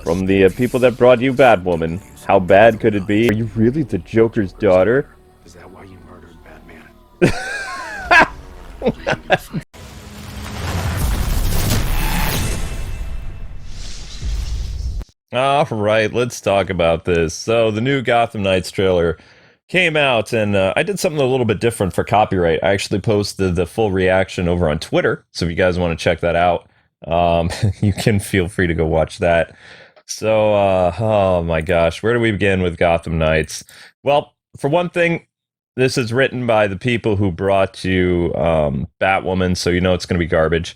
From the people that brought you Batwoman, how bad could it be? Are you really the Joker's daughter? Is that why you murdered Batman? Alright, let's talk about this. So, the new Gotham Knights trailer came out, and I did something a little bit different for copyright. I actually posted the full reaction over on Twitter, so if you guys want to check that out, you can feel free to go watch that. So, oh my gosh, where do we begin with Gotham Knights? Well, for one thing, this is written by the people who brought you Batwoman, so you know it's going to be garbage.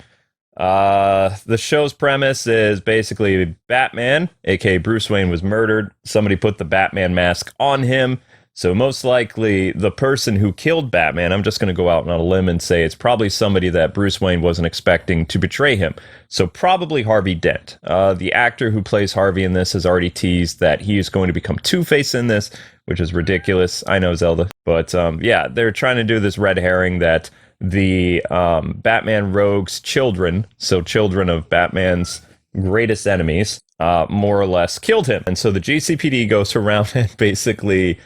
The show's premise is basically Batman, aka Bruce Wayne, was murdered. Somebody put the Batman mask on him. So most likely the person who killed Batman, I'm just going to go out on a limb and say it's probably somebody that Bruce Wayne wasn't expecting to betray him. So probably Harvey Dent. The actor who plays Harvey in this has already teased that he is going to become Two-Face in this, which is ridiculous. I know, Zelda. But yeah, they're trying to do this red herring that the Batman Rogue's children, so children of Batman's greatest enemies, more or less killed him. And so the GCPD goes around and basically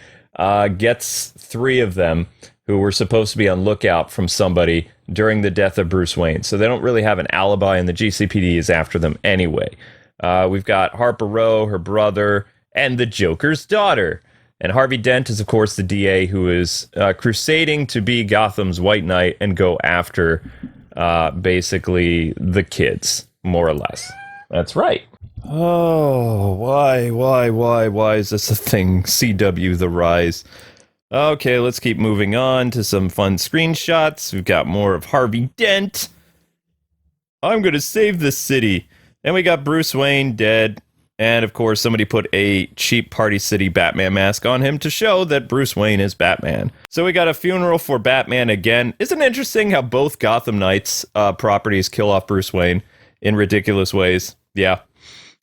gets three of them who were supposed to be on lookout from somebody during the death of Bruce Wayne. So they don't really have an alibi, and the GCPD is after them anyway. We've got Harper Row, her brother, and the Joker's daughter. And Harvey Dent is, of course, the DA who is crusading to be Gotham's White Knight and go after basically the kids, more or less. That's right. Oh, why is this a thing? CW The Rise. Okay, let's keep moving on to some fun screenshots. We've got more of Harvey Dent. I'm gonna save this city. And we got Bruce Wayne dead. And of course, somebody put a cheap Party City Batman mask on him to show that Bruce Wayne is Batman. So we got a funeral for Batman again. Isn't it interesting how both Gotham Knights properties kill off Bruce Wayne in ridiculous ways? Yeah.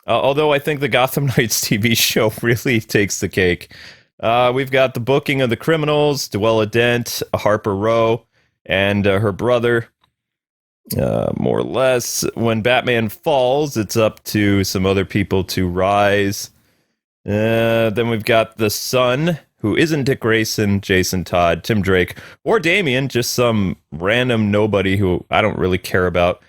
Although I think the Gotham Knights TV show really takes the cake. We've got the booking of the criminals, Dwella Dent, Harper Row, and her brother. More or less, when Batman falls, it's up to some other people to rise. Then we've got the son, who isn't Dick Grayson, Jason Todd, Tim Drake, or Damian, just some random nobody who I don't really care about.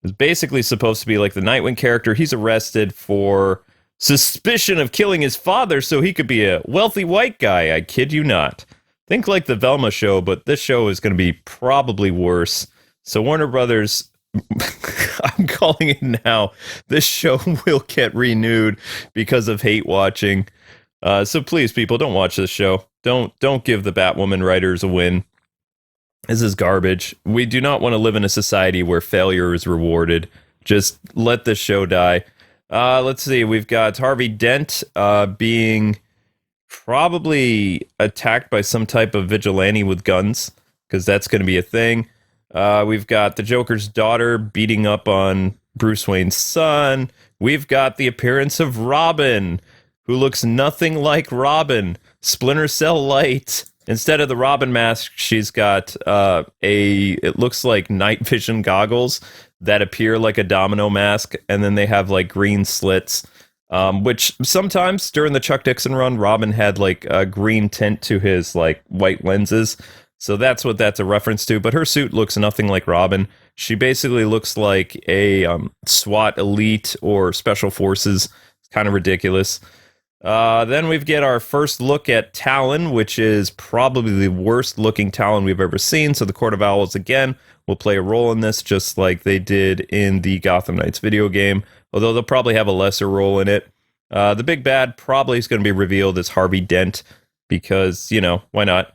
Is basically supposed to be like the Nightwing character. He's arrested for suspicion of killing his father so he could be a wealthy white guy. I kid you not. Think like the Velma show, but this show is going to be probably worse. So Warner Brothers, I'm calling it now, this show will get renewed because of hate watching. So please, people, don't watch this show. Don't give the Batwoman writers a win. This is garbage. We do not want to live in a society where failure is rewarded. Just let this show die. Let's see. We've got Harvey Dent being probably attacked by some type of vigilante with guns, because that's going to be a thing. We've got the Joker's daughter beating up on Bruce Wayne's son. We've got the appearance of Robin, who looks nothing like Robin. Splinter Cell Light. Instead of the Robin mask, she's got it looks like night vision goggles that appear like a domino mask, and then they have like green slits, which sometimes during the Chuck Dixon run, Robin had like a green tint to his like white lenses. So that's what that's a reference to, but her suit looks nothing like Robin. She basically looks like a SWAT elite or special forces. It's kind of ridiculous. Then we get our first look at Talon, which is probably the worst looking Talon we've ever seen. So the Court of Owls again will play a role in this, just like they did in the Gotham Knights video game, although they'll probably have a lesser role in it. The big bad probably is going to be revealed as Harvey Dent, because, you know, why not?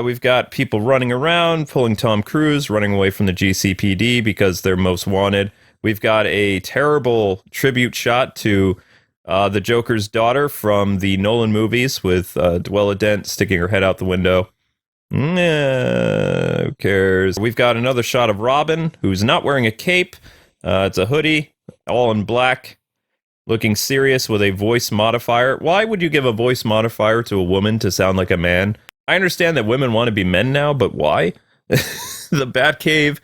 We've got people running around, pulling Tom Cruise, running away from the GCPD because they're most wanted. We've got a terrible tribute shot to the Joker's daughter from the Nolan movies with Dwella Dent sticking her head out the window. Who cares? We've got another shot of Robin, who's not wearing a cape. It's a hoodie, all in black, looking serious with a voice modifier. Why would you give a voice modifier to a woman to sound like a man? I understand that women want to be men now, but why? The Batcave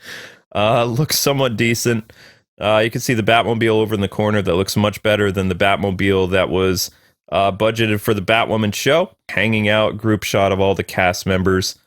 looks somewhat decent. You can see the Batmobile over in the corner that looks much better than the Batmobile that was budgeted for the Batwoman show. Hanging out, group shot of all the cast members,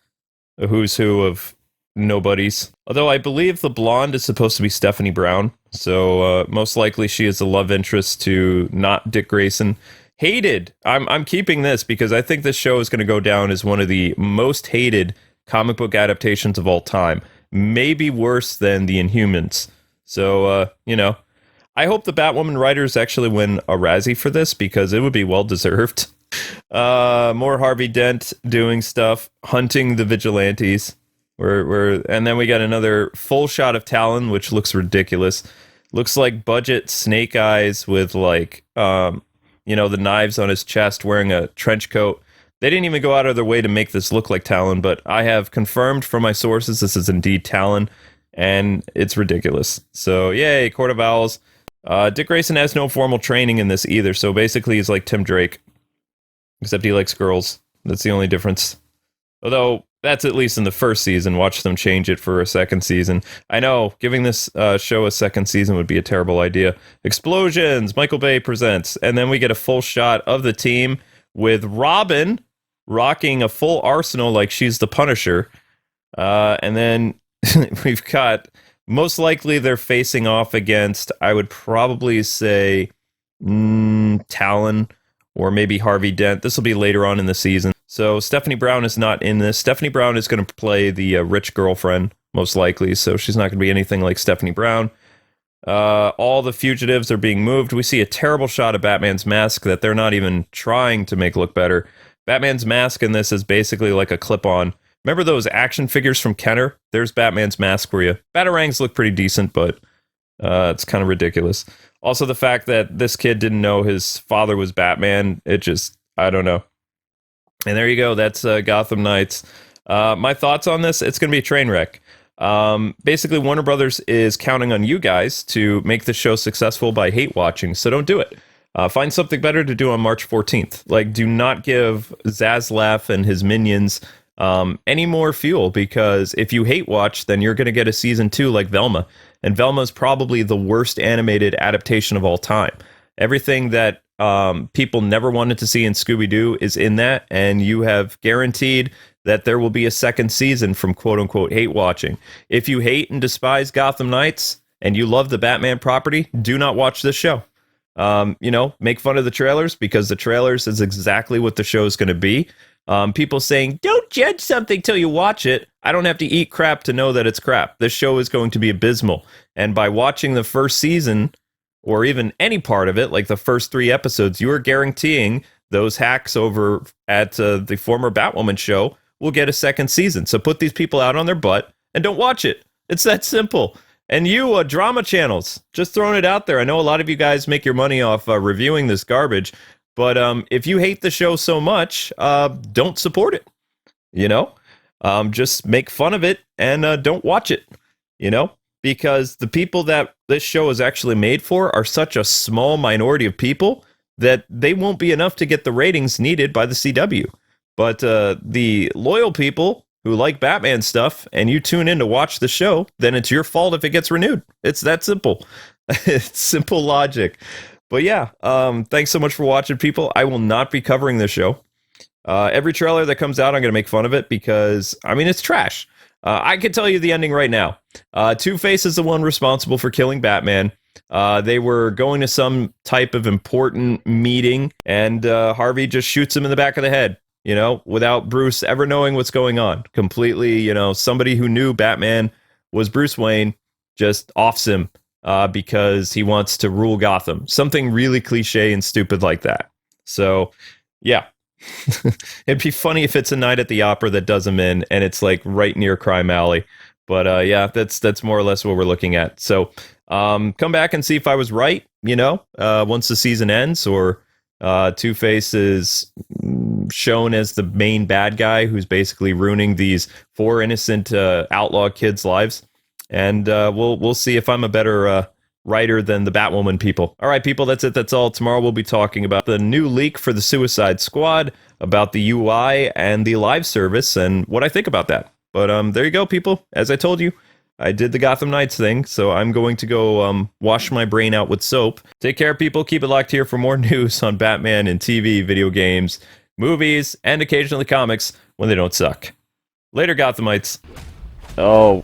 a who's who of nobodies. Although I believe the blonde is supposed to be Stephanie Brown, so most likely she is the love interest to not Dick Grayson. Hated. I'm keeping this because I think this show is going to go down as one of the most hated comic book adaptations of all time. Maybe worse than the Inhumans. So, I hope the Batwoman writers actually win a Razzie for this because it would be well deserved. More Harvey Dent doing stuff, hunting the vigilantes. And then we got another full shot of Talon, which looks ridiculous. Looks like budget Snake Eyes with like, the knives on his chest, wearing a trench coat. They didn't even go out of their way to make this look like Talon, but I have confirmed from my sources this is indeed Talon, and it's ridiculous. So, yay, Court of Owls. Dick Grayson has no formal training in this either, so basically he's like Tim Drake, except he likes girls. That's the only difference. Although, that's at least in the first season. Watch them change it for a second season. I know, giving this show a second season would be a terrible idea. Explosions! Michael Bay presents. And then we get a full shot of the team with Robin rocking a full arsenal like she's the Punisher. And then we've got, most likely they're facing off against, I would probably say, Talon or maybe Harvey Dent. This will be later on in the season. So Stephanie Brown is not in this. Stephanie Brown is going to play the rich girlfriend, most likely. So she's not going to be anything like Stephanie Brown. All the fugitives are being moved. We see a terrible shot of Batman's mask that they're not even trying to make look better. Batman's mask in this is basically like a clip-on. Remember those action figures from Kenner? There's Batman's mask for you. Batarangs look pretty decent, but it's kind of ridiculous. Also, the fact that this kid didn't know his father was Batman, it just, I don't know. And there you go. That's Gotham Knights. My thoughts on this, it's going to be a train wreck. Basically, Warner Brothers is counting on you guys to make the show successful by hate watching, so don't do it. Find something better to do on March 14th. Like, do not give Zaslav and his minions any more fuel, because if you hate watch, then you're going to get a season 2 like Velma. And Velma is probably the worst animated adaptation of all time. Everything that people never wanted to see in Scooby-Doo is in that, and you have guaranteed that there will be a second season from quote-unquote hate watching. If you hate and despise Gotham Knights and you love the Batman property, do not watch this show. Make fun of the trailers, because the trailers is exactly what the show is going to be. People saying, don't judge something till you watch it. I don't have to eat crap to know that it's crap. This show is going to be abysmal. And by watching the first season, or even any part of it, like the first 3 episodes, you are guaranteeing those hacks over at the former Batwoman show will get a second season. So put these people out on their butt and don't watch it. It's that simple. And you, drama channels, just throwing it out there. I know a lot of you guys make your money off reviewing this garbage, but if you hate the show so much, don't support it. Just make fun of it and don't watch it. Because the people that this show is actually made for are such a small minority of people that they won't be enough to get the ratings needed by the CW. But the loyal people who like Batman stuff and you tune in to watch the show, then it's your fault if it gets renewed. It's that simple. It's simple logic. But yeah, thanks so much for watching, people. I will not be covering this show. Every trailer that comes out, I'm going to make fun of it because, it's trash. I can tell you the ending right now. Two-Face is the one responsible for killing Batman. They were going to some type of important meeting, and Harvey just shoots him in the back of the head, without Bruce ever knowing what's going on. Completely, somebody who knew Batman was Bruce Wayne just offs him because he wants to rule Gotham. Something really cliche and stupid like that. So, yeah. It'd be funny if it's a night at the opera that does him in, and it's like right near Crime Alley. But yeah, that's more or less what we're looking at. So come back and see if I was right, once the season ends, or Two-Face is shown as the main bad guy who's basically ruining these 4 innocent outlaw kids' lives. And we'll see if I'm a better writer than the Batwoman people. All right, people, that's it. That's all. Tomorrow we'll be talking about the new leak for the Suicide Squad, about the UI and the live service, and what I think about that. But there you go, people. As I told you, I did the Gotham Knights thing, so I'm going to go wash my brain out with soap. Take care, people. Keep it locked here for more news on Batman and TV, video games, movies, and occasionally comics when they don't suck. Later, Gothamites. Oh,